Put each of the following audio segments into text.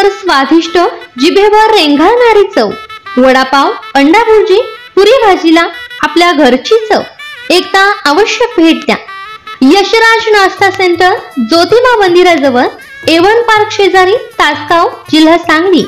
रुचकर स्वादिष्ट जिभेवर रेंगाळणारी चव, वडापाव, अंडा भुर्जी, पुरी भाजीला आपल्या घरची चव, एकदा आवश्यक भेट द्या. यशराज नाश्ता सेंटर, ज्योतिबा मंदिराजवळ, एवन पार्क शेजारी, तासगाव, जिल्हा सांगली.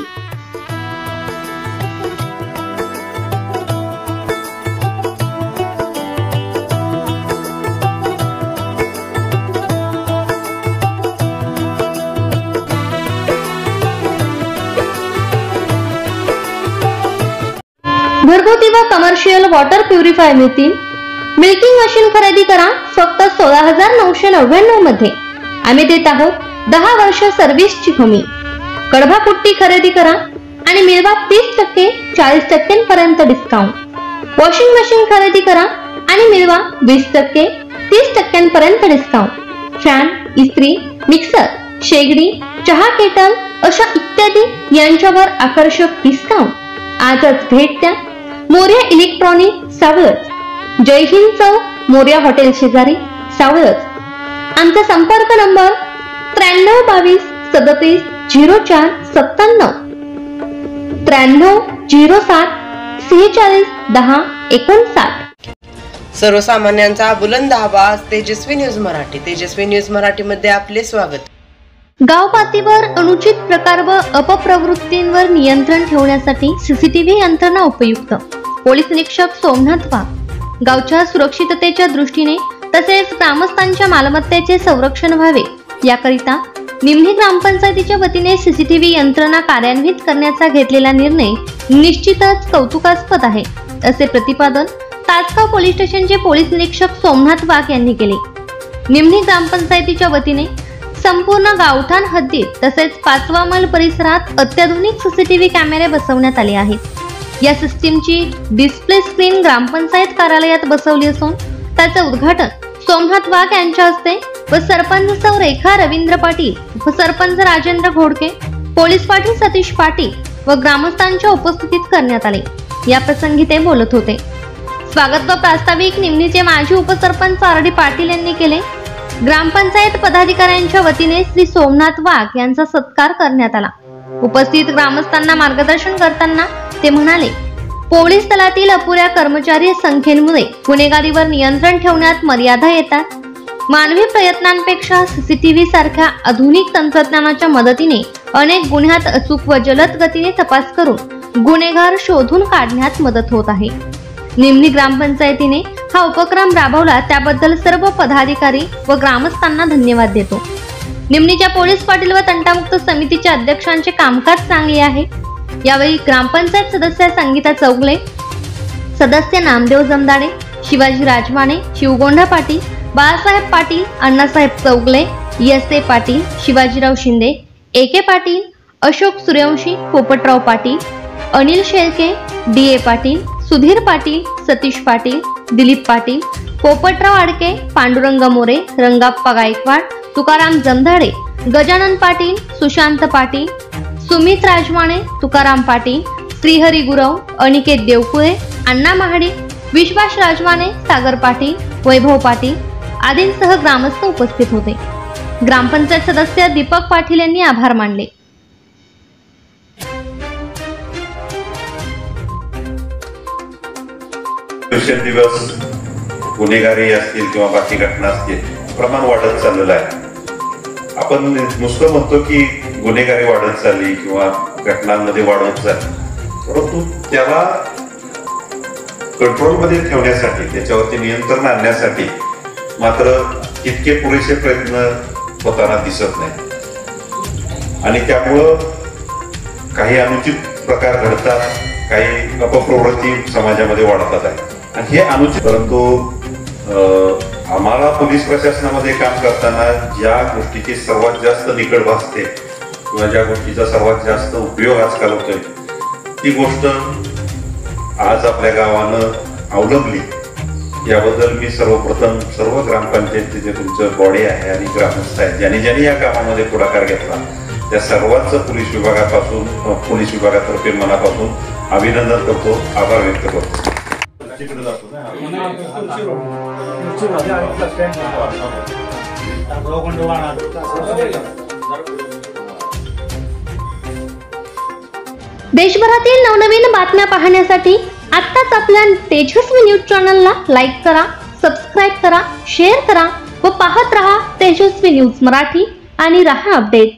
घरगुती व कमर्शियल वॉटर प्युरिफायर मिळतील. मिल्किंग मशीन खरेदी करा फक्त 16,999 मध्ये. आम्ही देत आहोत 10 वर्ष सर्व्हिसची हमी. कडबा पुट्टी खरेदी करा आणि मिळवा 30%, 40% पर्यंत डिस्काउंट. वॉशिंग मशीन खरेदी करा आणि मिळवा 20%, 30% पर्यंत डिस्काउंट. फॅन, इस्त्री, मिक्सर, शेगडी, चहा केटल अशा इत्यादी यांच्यावर आकर्षक डिस्काउंट. आजच भेट द्या. मोर्या इलेक्ट्रॉनिक, सावळज. जय हिंद चौक, मोर्या हॉटेल शेजारी, सावळज. आमचा संपर्क नंबर 93 22 37 04 97, 93 07 46 10 59. सर्वसामान्यांचा बुलंद आवाज, तेजस्वी न्यूज मराठी. तेजस्वी न्यूज मराठी मध्ये आपले स्वागत. गाव पातळीवर अनुचित प्रकार व अपप्रवृत्तींवर नियंत्रण ठेवण्यासाठी सीसीटीव्ही यंत्रणा उपयुक्त. पोलीस निरीक्षक सोमनाथ वाघ. गावच्या सुरक्षिततेच्या दृष्टीने तसेच ग्रामस्थांच्या मालमत्तेचे संरक्षण व्हावे याकरिता निमणी ग्रामपंचायतीच्या वतीने सीसीटीव्ही यंत्रणा कार्यान्वित करण्याचा घेतलेला निर्णय निश्चितच कौतुकास्पद आहे, असे प्रतिपादन तासगाव पोलीस स्टेशनचे पोलीस निरीक्षक सोमनाथ वाघ यांनी केले. निमणी ग्रामपंचायतीच्या वतीने संपूर्ण गावठाण हद्दीत तसेच 5वा मैल परिसरात अत्याधुनिक सीसीटीव्ही कॅमेरे बसवण्यात आले आहेत. या सिस्टीमची डिस्प्ले स्क्रीन ग्रामपंचायत कार्यालयात बसवली असून त्याचे उद्घाटन सोमनाथ वाघ यांच्या हस्ते व सरपंच सौ रेखा रवींद्र पाटील, उपसरपंच राजेंद्र घोडके, पोलीस पाटील सतीश पाटील व ग्रामस्थांच्या उपस्थितीत करण्यात आले. या प्रसंगी ते बोलत होते. स्वागत व प्रास्ताविक निमणीचे माजी उपसरपंच आर.डी. पाटील यांनी केले. ग्रामपंचायत पदाधिकाऱ्यांच्या वतीने श्री सोमनाथ वाघ यांचा सत्कार करण्यात आला. उपस्थित ग्रामस्थांना मार्गदर्शन करताना ते म्हणाले, पोलीस दलातील अपुऱ्या कर्मचारी संख्येमुळे गुन्हेगारीवर नियंत्रण ठेवण्यात मर्यादा येतात. मानवी प्रयत्नांपेक्षा सीसीटीव्ही सारख्या आधुनिक तंत्रज्ञानाच्या मदतीने अनेक गुन्ह्यात अचूक व जलद गतीने तपास करून गुन्हेगार शोधून काढण्यात मदत होत आहे. निमणी ग्रामपंचायतीने हा उपक्रम राबवला त्याबद्दल सर्व पदाधिकारी व ग्रामस्थांना धन्यवाद देतो. निमणीच्या पोलीस पाटील व तंटामुक्त समितीच्या अध्यक्षांचे कामकाज चांगले आहे. यावेळी ग्रामपंचायत सदस्य संगीता चौगले, सदस्य Namdev Jamdade, Shivaji Rajmane, Shivgonda Patil, Balasaheb Patil, Annasaheb Chougale, S A. Patil, Shivajirao Shinde, A K. Patil, Ashok Suryavanshi, Popatrao Patil, Anil Shelke, D A. Patil, Sudhir Patil, Satish Patil, Dilip Patil, Popatrao Adke, Pandurang More, Rangappa Gaikwad, Tukaram Jamdhade, Gajanan Patil, Sushant Patil, Sumit Rajmane, Tukaram Patil, Shrihari Gurav, Aniket Devkule, Anna Mahadi, Vishwas Rajmane, Sagar Patil, Vaibhav Patil आदींसह ग्रामस्थ उपस्थित होते. ग्रामपंचायत सदस्य दीपक पाटील यांनी आभार मानले. दिवसेंदिवस गुन्हेगारी असतील किंवा बाकी घटना असतील, प्रमाण वाढत चाललेलं आहे. आपण नुसतं म्हणतो की गुन्हेगारी वाढत चालली किंवा घटनांमध्ये वाढत चालली, परंतु त्याला कंट्रोलमध्ये ठेवण्यासाठी, त्याच्यावरती नियंत्रण आणण्यासाठी मात्र तितके पुरेसे प्रयत्न होताना दिसत नाही. आणि त्यामुळं काही अनुचित प्रकार घडतात, काही अपप्रवृत्ती समाजामध्ये वाढतात आहे. आणि हे अनुचित, परंतु आम्हाला पोलीस प्रशासनामध्ये काम करताना ज्या गोष्टीची सर्वात जास्त निकड भासते किंवा ज्या गोष्टीचा सर्वात जास्त उपयोग आजकाल होतोय, ती गोष्ट आज आपल्या गावानं अवलंबली. याबद्दल मी सर्वप्रथम सर्व ग्रामपंचायतीचे जे तुमचं बॉडी आहे आणि ग्रामस्थ आहेत, ज्यांनी या कामामध्ये पुढाकार घेतला, त्या सर्वांचं पोलीस विभागातर्फे मनापासून अभिनंदन करतो, आभार व्यक्त करतो. देशभरातील नवनवीन बातम्या पाहण्यासाठी आत्ताच आपल्या तेजस्वी न्यूज चॅनलला लाईक करा, सबस्क्राईब करा, शेअर करा व पाहत रहा तेजस्वी न्यूज मराठी आणि रहा अपडेट।